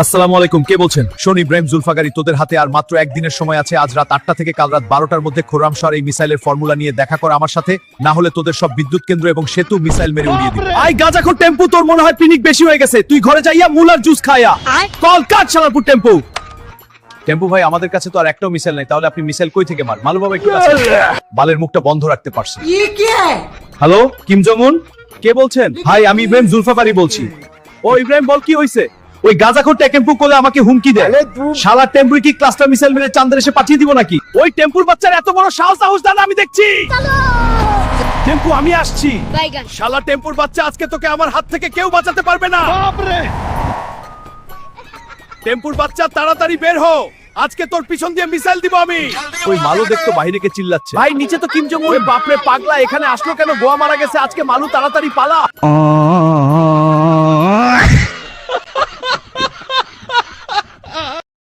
আসসালামু আলাইকুম, কে বলছেন? শোন ইব্রাহিম জুলফাকারি, তোদের হাতে আর মাত্র একদিনের সময় আছে। আজ রাত 8টা থেকে কাল রাত 12টার মধ্যে খোরামশার এই মিসাইলের ফর্মুলা নিয়ে দেখা কর আমার সাথে, না হলে তোদের সব বিদ্যুৎ কেন্দ্র এবং সেতু মিসাইল মেরে উড়িয়ে দিবে। আই গাজাখোর টেম্পু, তোর মনে হয় পিনিক বেশি হয়ে গেছে। তুই ঘরে যাইয়া মুলার জুস খায়া কল কাট শালারপুর টেম্পু। টেম্পু ভাই, আমাদের কাছে তো আর একটাও মিসাইল নাই, তাহলে আপনি মিসাইল কই থেকে মার? মালু বাবা একটু কাছে বালের মুখটা বন্ধ রাখতে পারছেন? হ্যালো, কিম জং উন? কে বলছেন? ভাই আমি ইব্রাহিম জুলফাকারি বলছি। ও ইব্রাহিম, বল কি হইছে? ওই গাজাখোর টেম্পু কোলে আমাকে হুমকি দেয়। শালা টেম্পু কি ক্লাস্টার মিসাইল মেরে চাঁদের এসে পাঠিয়ে দিব নাকি? ওই টেম্পুর বাচ্চার এত বড় সাহস দানা আমি দেখছি। টেম্পু আমি আসছি। শালা টেম্পুর বাচ্চা, আজকে তোকে আমার হাত থেকে কেউ বাঁচাতে পারবে না। টেম্পুর বাচ্চা তাড়াতাড়ি বের হো, আজকে তোর পিছন দিয়ে মিসাইল দিব আমি। ওই মালু দেখতো বাইরে কে চিল্লাচ্ছে। ভাই নিচে তো কিম জং উন। বাপরে পাগলা, এখানে আসলো কেন? গোয়া মারা গেছে আজকে। মালু তাড়াতাড়ি পালা।